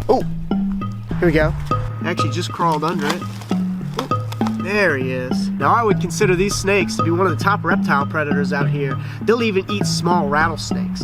Oh, here we go. Actually just crawled under it. Ooh, there he is. Now I would consider these snakes to be one of the top reptile predators out here. They'll even eat small rattlesnakes.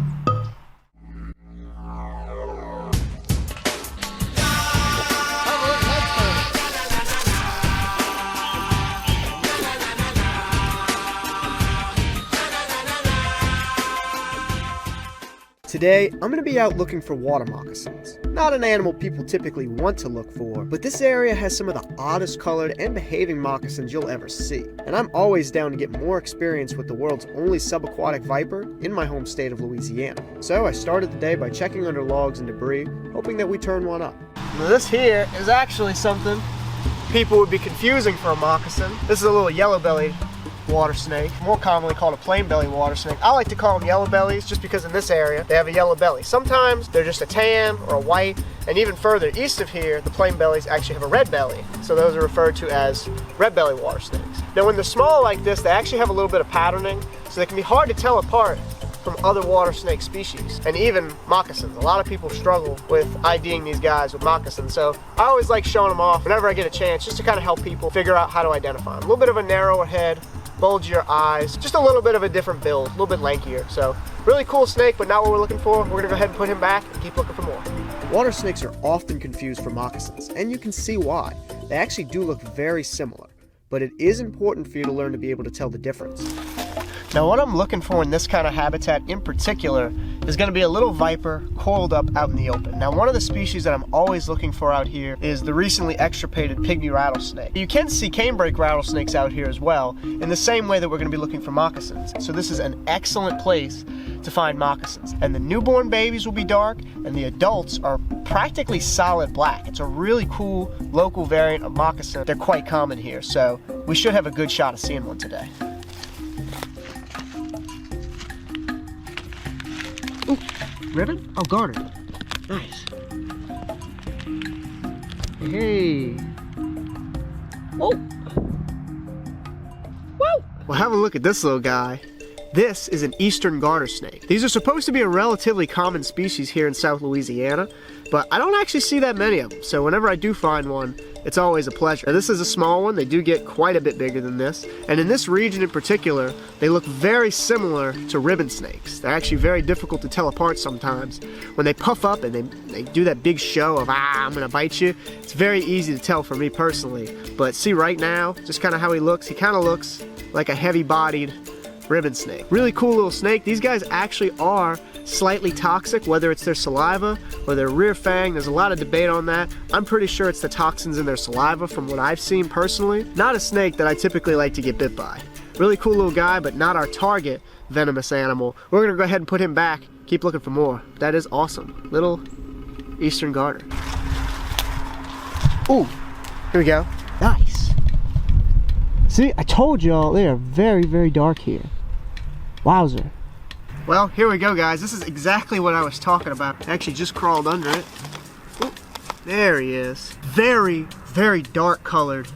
Today, I'm going to be out looking for water moccasins. Not an animal people typically want to look for, but this area has some of the oddest colored and behaving moccasins you'll ever see. And I'm always down to get more experience with the world's only subaquatic viper in my home state of Louisiana. So I started the day by checking under logs and debris, hoping that we turn one up. Now this here is actually something people would be confusing for a moccasin. This is a little yellow-bellied water snake, more commonly called a plain-bellied water snake. I like to call them yellow bellies just because in this area they have a yellow belly. Sometimes they're just a tan or a white, and even further east of here, the plain bellies actually have a red belly. So those are referred to as red-bellied water snakes. Now when they're small like this, they actually have a little bit of patterning, so they can be hard to tell apart from other water snake species, and even moccasins. A lot of people struggle with IDing these guys with moccasins, so I always like showing them off whenever I get a chance, just to kind of help people figure out how to identify them. A little bit of a narrower head, bulgier eyes, just a little bit of a different build, a little bit lankier. So really cool snake, but not what we're looking for. We're gonna go ahead and put him back and keep looking for more. Water snakes are often confused for moccasins, and you can see why. They actually do look very similar, but it is important for you to learn to be able to tell the difference. Now what I'm looking for in this kind of habitat in particular is going to be a little viper coiled up out in the open. Now one of the species that I'm always looking for out here is the recently extirpated pygmy rattlesnake. You can see canebrake rattlesnakes out here as well, in the same way that we're going to be looking for moccasins. So this is an excellent place to find moccasins. And the newborn babies will be dark, and the adults are practically solid black. It's a really cool local variant of moccasin. They're quite common here, so we should have a good shot of seeing one today. Ooh, ribbon? Oh, garter. Nice. Hey. Whoa. Whoa. Well, have a look at this little guy. This is an eastern garter snake. These are supposed to be a relatively common species here in South Louisiana, but I don't actually see that many of them. So whenever I do find one, it's always a pleasure. Now, this is a small one. They do get quite a bit bigger than this. And in this region in particular, they look very similar to ribbon snakes. They're actually very difficult to tell apart sometimes. When they puff up and they do that big show of, I'm gonna bite you, it's very easy to tell for me personally. But see right now, just kind of how he kind of looks like a heavy-bodied ribbon snake. Really cool little snake. These guys actually are slightly toxic, whether it's their saliva or their rear fang. There's a lot of debate on that. I'm pretty sure it's the toxins in their saliva from what I've seen personally. Not a snake that I typically like to get bit by. Really cool little guy, but not our target venomous animal. We're gonna go ahead and put him back, keep looking for more. That is awesome. Little eastern garter. Ooh, here we go. Nice. See, I told y'all they are very, very dark here. Wowzer. Well, here we go, guys. This is exactly what I was talking about. I actually just crawled under it. Ooh, there he is. Very, very dark colored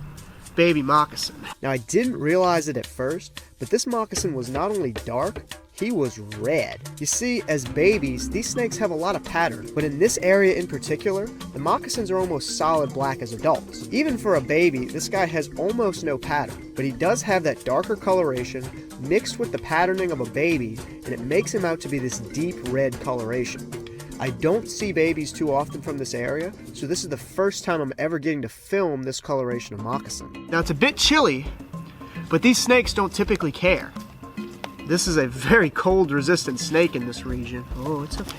baby moccasin. Now, I didn't realize it at first, but this moccasin was not only dark, he was red. You see, as babies, these snakes have a lot of pattern, but in this area in particular, the moccasins are almost solid black as adults. Even for a baby, this guy has almost no pattern, but he does have that darker coloration mixed with the patterning of a baby, and it makes him out to be this deep red coloration. I don't see babies too often from this area, so this is the first time I'm ever getting to film this coloration of moccasin. Now, it's a bit chilly, but these snakes don't typically care. This is a very cold resistant snake in this region. Oh, it's okay.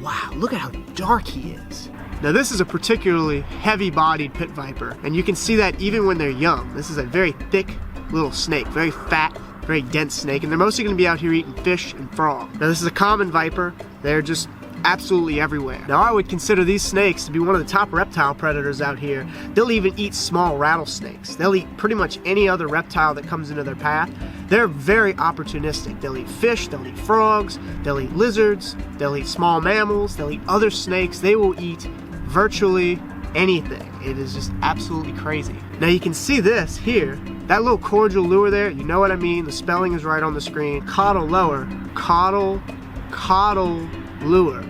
Wow, look at how dark he is. Now this is a particularly heavy-bodied pit viper, and you can see that even when they're young. This is a very thick little snake, very fat, very dense snake, and they're mostly going to be out here eating fish and frog. Now this is a common viper. They're just absolutely everywhere. Now I would consider these snakes to be one of the top reptile predators out here. They'll even eat small rattlesnakes. They'll eat pretty much any other reptile that comes into their path. They're very opportunistic. They'll eat fish, they'll eat frogs, they'll eat lizards, they'll eat small mammals, they'll eat other snakes. They will eat virtually anything. It is just absolutely crazy. Now you can see this here, that little cordial lure there, you know what I mean, the spelling is right on the screen. Caudal lure, caudal lure.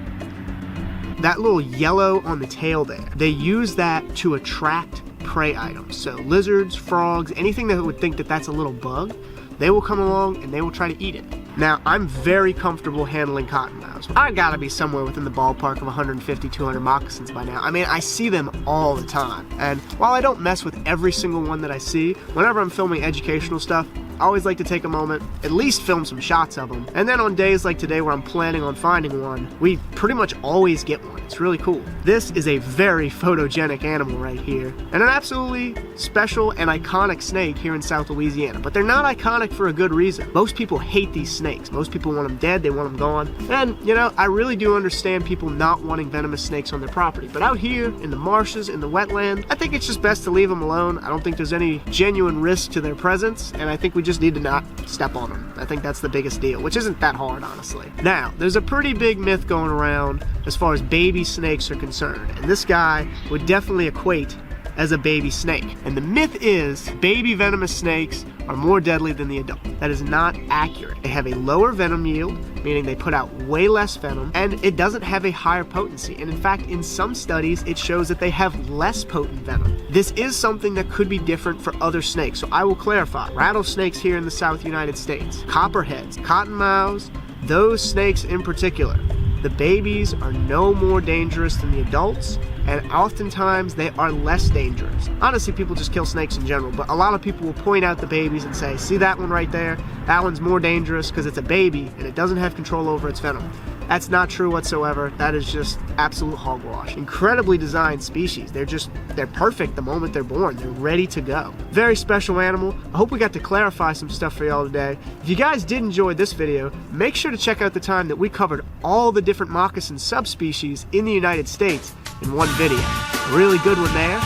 that little yellow on the tail there, they use that to attract prey items. So lizards, frogs, anything that would think that that's a little bug, they will come along and they will try to eat it. Now, I'm very comfortable handling cottonmouths. I gotta be somewhere within the ballpark of 150, 200 moccasins by now. I mean, I see them all the time. And while I don't mess with every single one that I see, whenever I'm filming educational stuff, I always like to take a moment, at least film some shots of them. And then on days like today where I'm planning on finding one, we pretty much always get one. It's really cool. This is a very photogenic animal right here, and an absolutely special and iconic snake here in South Louisiana. But they're not iconic for a good reason. Most people hate these snakes. Most people want them dead, they want them gone. And, you know, I really do understand people not wanting venomous snakes on their property. But out here, in the marshes, in the wetland, I think it's just best to leave them alone. I don't think there's any genuine risk to their presence, and I think we just need to not step on them. I think that's the biggest deal, which isn't that hard, honestly. Now, there's a pretty big myth going around as far as baby snakes are concerned, and this guy would definitely equate as a baby snake. And the myth is baby venomous snakes are more deadly than the adult. That is not accurate. They have a lower venom yield, meaning they put out way less venom, and it doesn't have a higher potency. And in fact, in some studies, it shows that they have less potent venom. This is something that could be different for other snakes, so I will clarify. Rattlesnakes here in the South United States, copperheads, cottonmouths, those snakes in particular, the babies are no more dangerous than the adults, and oftentimes they are less dangerous. Honestly, people just kill snakes in general, but a lot of people will point out the babies and say, see that one right there? That one's more dangerous because it's a baby and it doesn't have control over its venom. That's not true whatsoever. That is just absolute hogwash. Incredibly designed species. They're perfect the moment they're born. They're ready to go. Very special animal. I hope we got to clarify some stuff for y'all today. If you guys did enjoy this video, make sure to check out the time that we covered all the different moccasin subspecies in the United States in one video. A really good one there.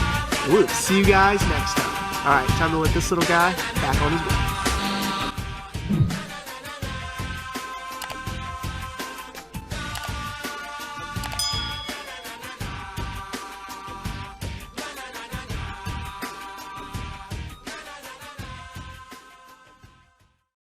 We'll see you guys next time. All right, time to let this little guy back on his way.